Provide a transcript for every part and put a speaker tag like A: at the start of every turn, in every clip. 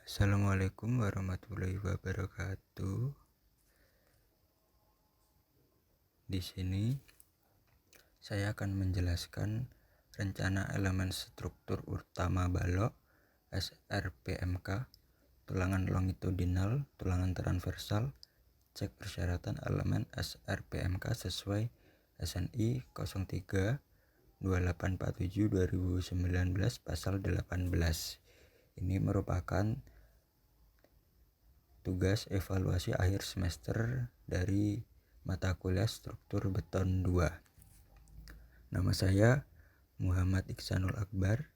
A: Assalamualaikum warahmatullahi wabarakatuh. Di sini saya akan menjelaskan rencana elemen struktur utama balok SRPMK, tulangan longitudinal, tulangan transversal, cek persyaratan elemen SRPMK sesuai SNI 03 2847 2019 pasal 18. Ini merupakan tugas evaluasi akhir semester dari mata kuliah struktur beton 2. Nama saya Muhammad Iksanul Akbar,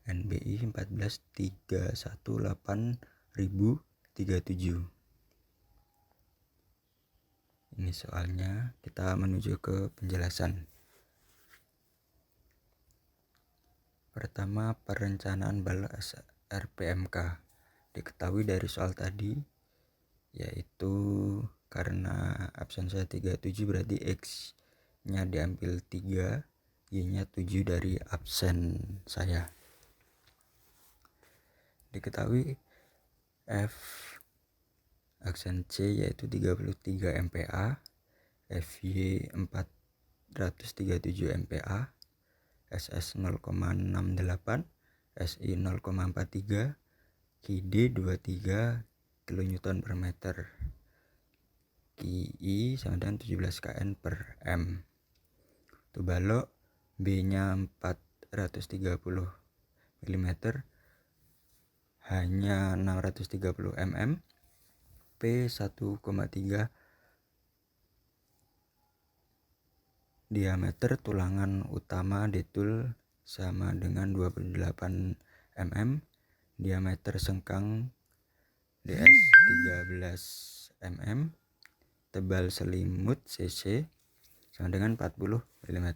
A: NBI 14318.037. Ini soalnya, kita menuju ke penjelasan. Pertama, perencanaan balok SRPMK. Diketahui dari soal tadi, yaitu karena absen saya 37 berarti X nya diambil 3, Y nya 7 dari absen saya. Diketahui F aksen C yaitu 33 MPa, FY 437 MPa, SS 0,68, SI 0,43, KD 23 kN per meter, KI sama dengan 17 kN per M. Untuk balok B nya 430 mm, H nya 630 mm, P 1,3, diameter tulangan utama detul sama dengan 28 mm, diameter sengkang DS 13 mm, tebal selimut CC sama dengan 40 mm.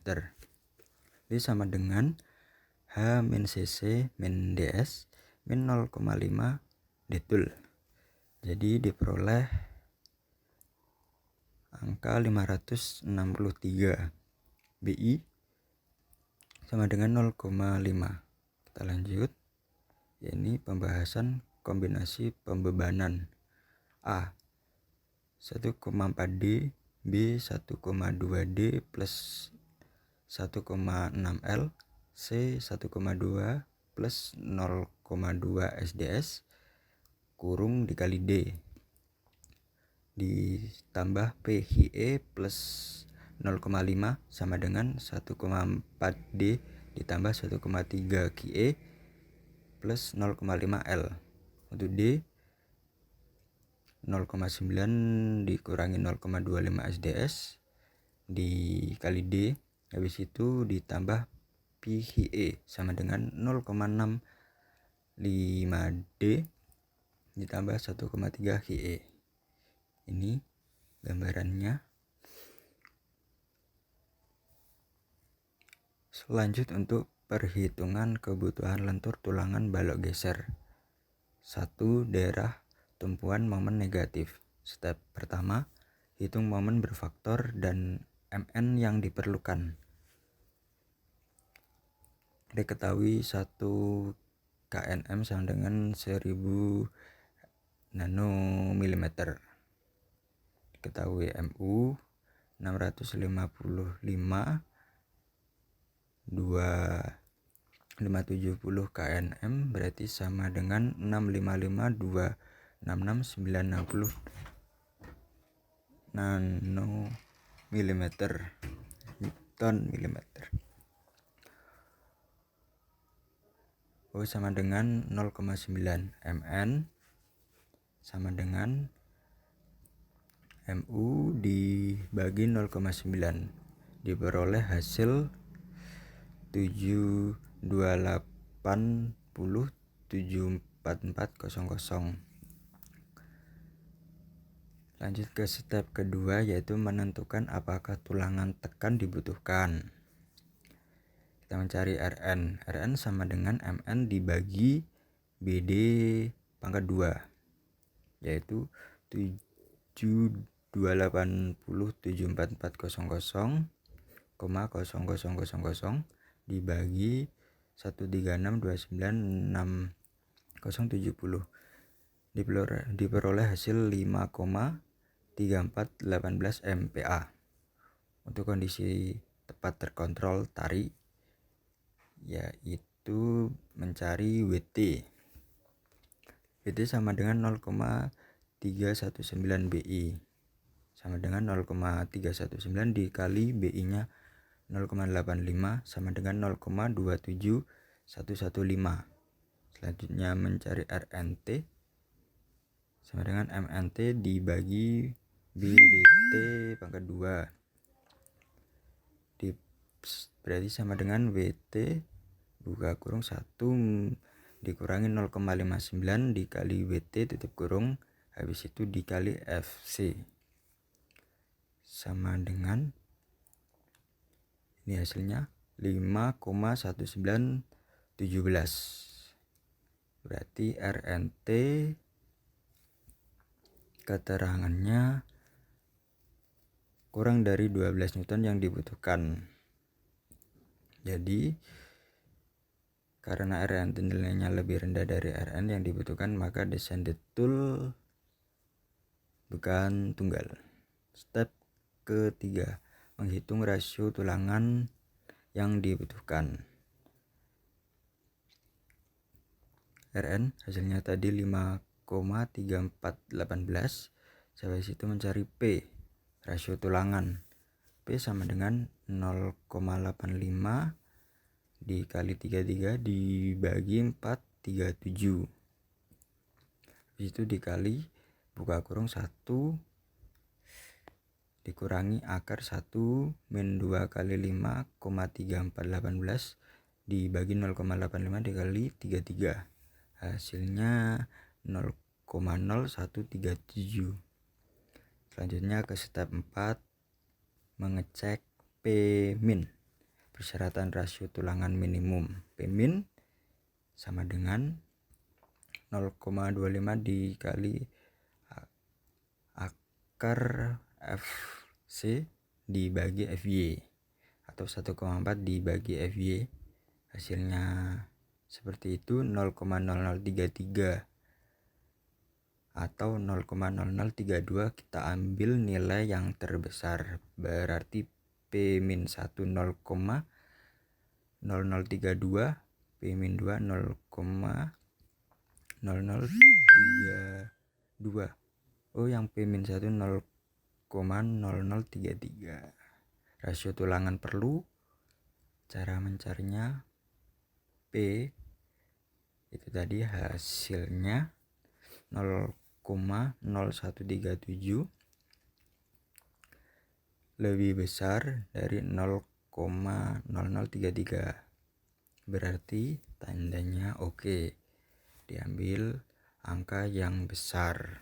A: Ini sama dengan H min CC min DS min 0,5 detul. Jadi diperoleh angka 563. BI sama dengan 0,5. Kita lanjut. Ini pembahasan kombinasi pembebanan. A 1,4D, B 1,2D plus 1,6L, C 1,2 plus 0,2 SDS kurung dikali D ditambah PHE plus 0,5 sama dengan 1,4D ditambah 1,3 KE plus 0,5L. Untuk D 0,9 dikurangi 0,25 SDS dikali D, habis itu ditambah PHE sama dengan 0,65D ditambah 1,3 KE. Ini gambarannya. Selanjut untuk perhitungan kebutuhan lentur tulangan balok geser. 1. Daerah tumpuan momen negatif. Step pertama, hitung momen berfaktor dan MN yang diperlukan. Diketahui 1 kNm sama dengan 1000 nanomilimeter. Diketahui MU 655 2570 kNm berarti sama dengan 655 266 960 nanomilimeter Newton milimeter. O sama dengan 0,9, MN sama dengan MU dibagi 0,9, diperoleh hasil 728,744,000. Lanjut ke step kedua, yaitu menentukan apakah tulangan tekan dibutuhkan. Kita mencari Rn. Rn sama dengan Mn dibagi BD pangkat 2, yaitu 728,744,000 dibagi 136,29,6070 diperoleh hasil 5,3418 MPa. Untuk kondisi tepat terkontrol tarik yaitu mencari WT. WT sama dengan 0,319 BI sama dengan 0,319 dikali BI nya 0,85 sama dengan 0,27115. Selanjutnya mencari RNT sama dengan MNT dibagi BDT pangkat 2 berarti sama dengan WT buka kurung 1 dikurangi 0,59 dikali WT tutup kurung, habis itu dikali FC sama dengan ini hasilnya 5,1917. Berarti RNT keterangannya kurang dari 12 Newton yang dibutuhkan. Jadi karena RNT nilainya lebih rendah dari RN yang dibutuhkan, maka descended tool bukan tunggal. Step ketiga, menghitung rasio tulangan yang dibutuhkan. RN hasilnya tadi 5,3418. Sampai situ mencari P, rasio tulangan. P sama dengan 0,85 dikali 33 dibagi 437. Habis itu dikali buka kurung 1 dikurangi akar 1 min 2 kali 5,3418 dibagi 0,85 dikali 33. Hasilnya 0,0137. Selanjutnya ke step 4, mengecek P min, persyaratan rasio tulangan minimum. P min sama dengan 0,25 dikali akar FC dibagi FY atau 1,4 dibagi FY. Hasilnya seperti itu 0,0033 atau 0,0032. Kita ambil nilai yang terbesar, berarti P min 1 0,0032, P min 2 0,0032. Oh, yang P min 1 0,0033. Rasio tulangan perlu, cara mencarinya P itu tadi hasilnya 0,0137 lebih besar dari 0,0033. Berarti tandanya oke. Diambil angka yang besar.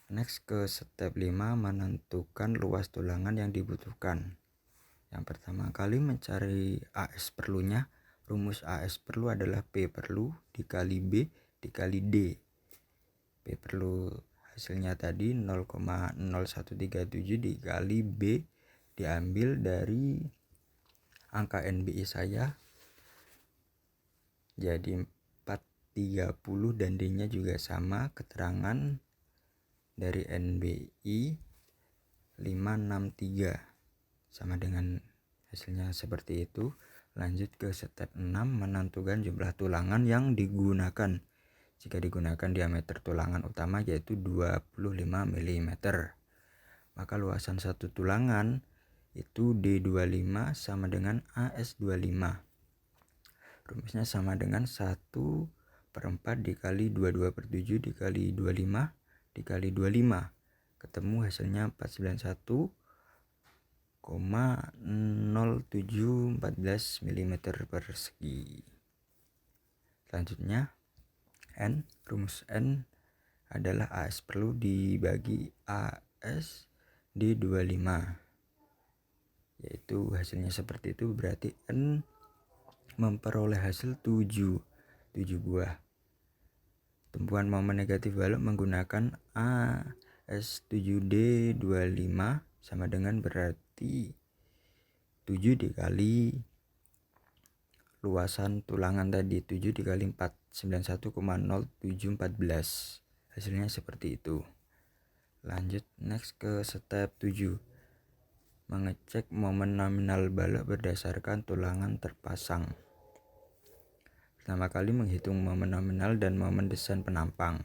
A: Next ke step 5, menentukan luas tulangan yang dibutuhkan. Yang pertama kali mencari AS perlunya. Rumus AS perlu adalah P perlu dikali B dikali D. P perlu hasilnya tadi 0,0137 dikali B diambil dari angka NBI saya jadi 430 dan D nya juga sama. Keterangan dari NBI 563 sama dengan hasilnya seperti itu. Lanjut ke step 6, menentukan jumlah tulangan yang digunakan. Jika digunakan diameter tulangan utama yaitu 25 mm, maka luasan satu tulangan itu D25 sama dengan AS25. Rumusnya sama dengan 1/4 dikali 22/7 dikali 25 dikali 25. Ketemu hasilnya 491,0714 mm persegi. Selanjutnya N, rumus N adalah AS perlu dibagi AS D25, yaitu hasilnya seperti itu. Berarti N memperoleh hasil 7 buah. Tumpuan momen negatif balok menggunakan AS7D25 sama dengan berarti 7 dikali luasan tulangan tadi, 7 dikali 4, 91,0714. Hasilnya seperti itu. Lanjut next ke step 7. Mengecek momen nominal balok berdasarkan tulangan terpasang. Pertama kali menghitung momen nominal dan momen desain penampang.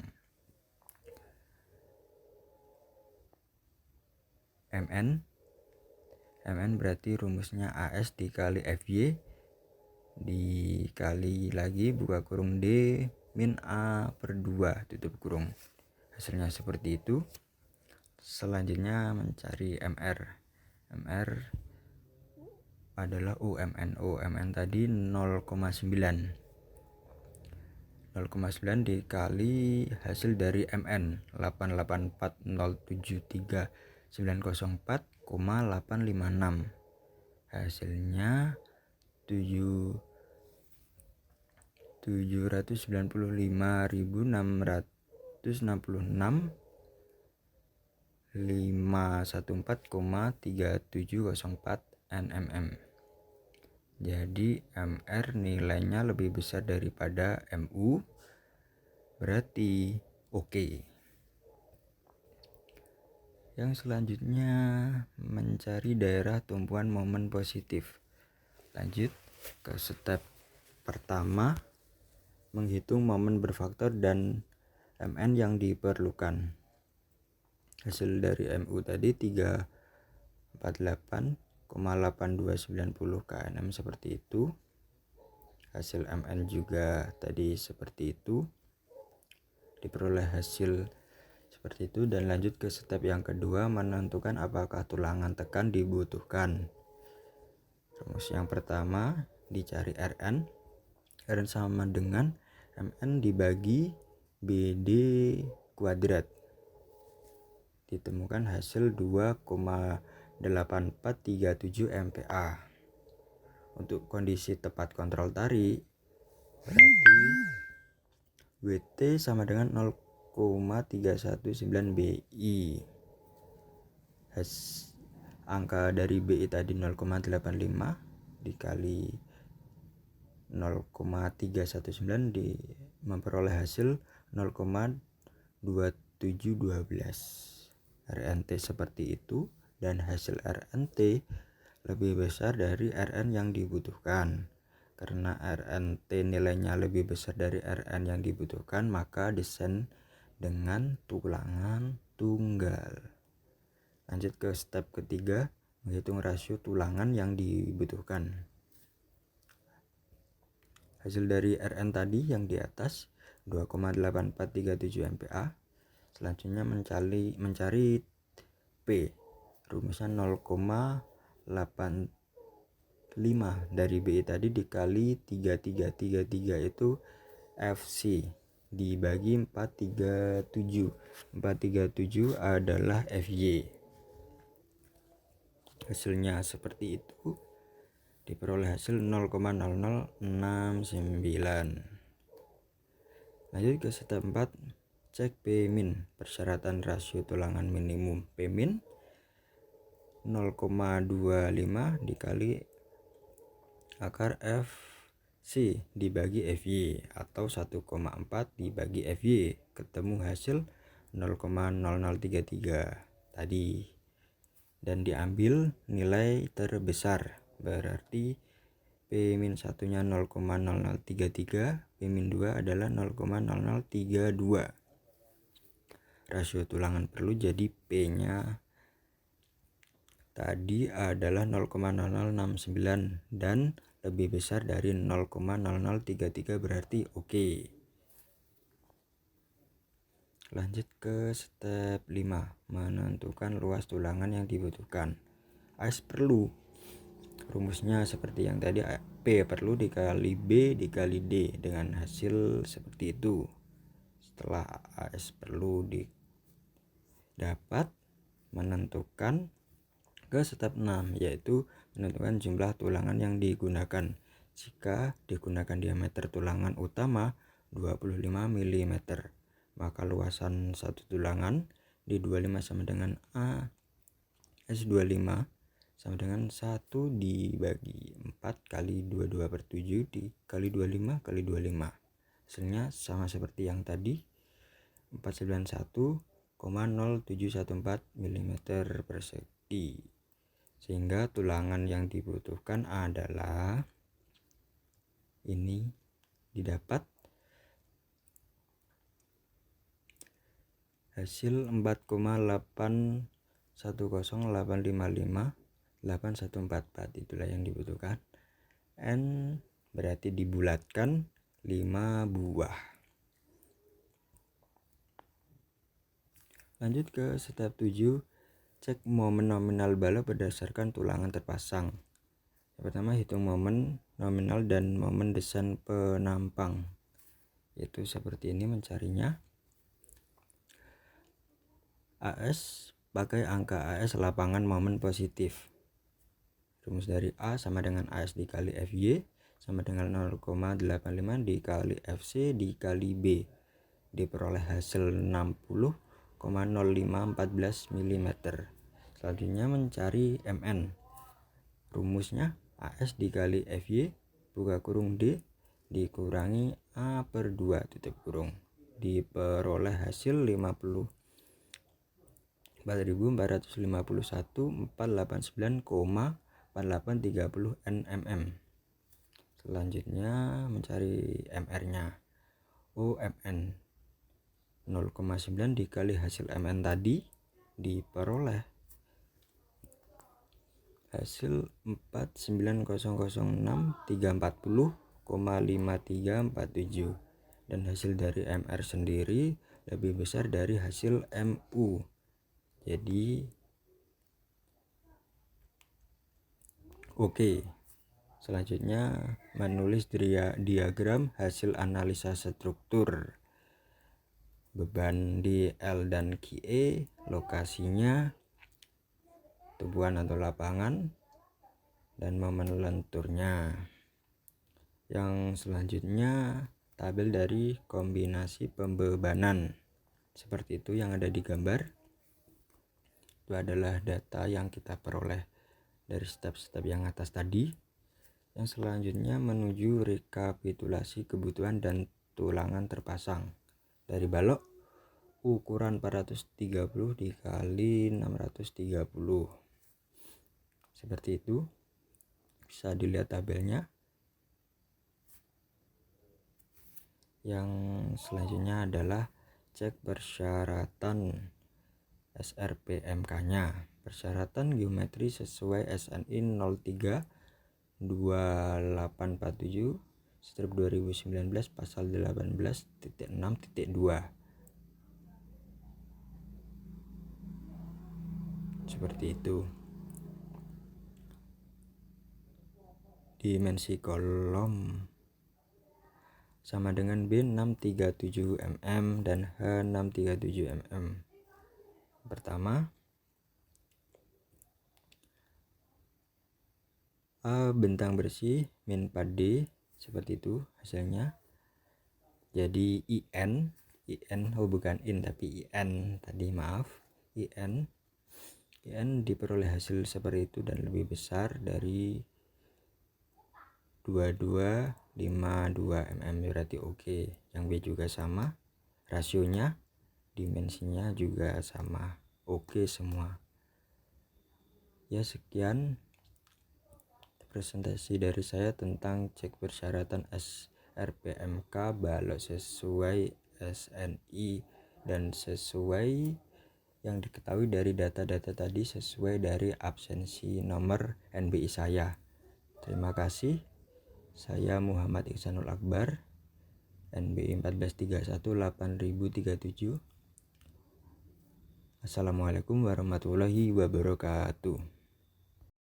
A: MN berarti rumusnya AS dikali FY dikali lagi buka kurung D min A per 2 tutup kurung. Hasilnya seperti itu. Selanjutnya mencari MR adalah UMN tadi 0,9 dikali hasil dari MN 884073904,856. Hasilnya 795.514,3704 nmm. Jadi MR nilainya lebih besar daripada MU, berarti oke. Yang selanjutnya mencari daerah tumpuan momen positif. Lanjut ke step pertama, menghitung momen berfaktor dan MN yang diperlukan. Hasil dari MU tadi 348,8290 kNm seperti itu. Hasil MN juga tadi seperti itu. Diperoleh hasil seperti itu, dan lanjut ke step yang kedua, menentukan apakah tulangan tekan dibutuhkan. Rumus yang pertama, dicari Rn sama dengan Mn dibagi BD kuadrat. Ditemukan hasil 2,8437 MPa. Untuk kondisi tepat kontrol tarik berarti WT sama dengan 0,319 BI. Angka dari BI tadi 0,85 dikali 0,319 memperoleh hasil 0,2712. RNT seperti itu, dan hasil RNT lebih besar dari RN yang dibutuhkan. Karena RNT nilainya lebih besar dari RN yang dibutuhkan, maka desain dengan tulangan tunggal. Lanjut ke step ketiga, menghitung rasio tulangan yang dibutuhkan. Hasil dari Rn tadi yang di atas 2,8437 MPa. Selanjutnya mencari P. Rumusnya 0,85 dari BI tadi dikali 3333 itu FC dibagi 437. 437 adalah FY. Hasilnya seperti itu. Diperoleh hasil 0,0069. Lanjut ke step 4, cek P-min. Persyaratan rasio tulangan minimum P-min 0,25 dikali akar FC dibagi FY atau 1,4 dibagi FY, ketemu hasil 0,0033 tadi, dan diambil nilai terbesar, berarti P-1 nya 0,0033, P-2 adalah 0,0032. Rasio tulangan perlu, jadi P nya tadi adalah 0,0069 dan lebih besar dari 0,0033, berarti oke. Lanjut ke step 5, menentukan luas tulangan yang dibutuhkan. AS perlu, rumusnya seperti yang tadi, P perlu dikali B dikali D dengan hasil seperti itu. Setelah AS perlu didapat, menentukan ke step 6, yaitu menentukan jumlah tulangan yang digunakan. Jika digunakan diameter tulangan utama 25 mm, maka luasan satu tulangan di 25 sama dengan A S25 sama dengan 1 dibagi 4 kali 22 per 7 dikali 25 kali 25. Hasilnya sama seperti yang tadi, 491,0714 mm persegi. Sehingga tulangan yang dibutuhkan adalah ini didapat hasil 4,810855814. Itulah yang dibutuhkan. N berarti dibulatkan 5 buah. Lanjut ke step 7, cek momen nominal balok berdasarkan tulangan terpasang. Yang pertama, hitung momen nominal dan momen desain penampang. Yaitu seperti ini mencarinya. AS, pakai angka AS lapangan momen positif. Rumus dari A sama dengan AS dikali FY sama dengan 0,85 dikali FC dikali B. Diperoleh hasil 60,0514 mm. Selanjutnya mencari MN. Rumusnya AS dikali FY buka kurung D dikurangi A per 2 tutup kurung. Diperoleh hasil 5451,489,4830 nmm. Selanjutnya mencari MR-nya. MN 0,9 dikali hasil MN tadi diperoleh hasil 49006,340,5347 dan hasil dari MR sendiri lebih besar dari hasil MU. Jadi oke. Selanjutnya menulis diagram hasil analisa struktur. Beban di L dan QE, lokasinya tubuhan atau lapangan, dan momen lenturnya. Yang selanjutnya tabel dari kombinasi pembebanan. Seperti itu yang ada di gambar. Itu adalah data yang kita peroleh dari step-step yang atas tadi. Yang selanjutnya menuju rekapitulasi kebutuhan dan tulangan terpasang. Dari balok ukuran 430 dikali 630. Seperti itu. Bisa dilihat tabelnya. Yang selanjutnya adalah cek persyaratan SRPMK-nya. Persyaratan geometri sesuai SNI 03 2847 strip 2019 pasal 18.6.2. Seperti itu. Dimensi kolom sama dengan B637 mm dan H637 mm. Pertama, A bentang bersih min 4D, seperti itu hasilnya. Jadi IN bukan in tapi IN tadi, maaf, IN diperoleh hasil seperti itu dan lebih besar dari 2252 mm, berarti oke. Yang B juga sama, rasionya, dimensinya juga sama, oke semua. Ya, sekian presentasi dari saya tentang cek persyaratan SRPMK balok sesuai SNI dan sesuai yang diketahui dari data-data tadi, sesuai dari absensi nomor NBI saya. Terima kasih. Saya Muhammad Iksanul Akbar, NBI 14318037. Assalamualaikum warahmatullahi wabarakatuh.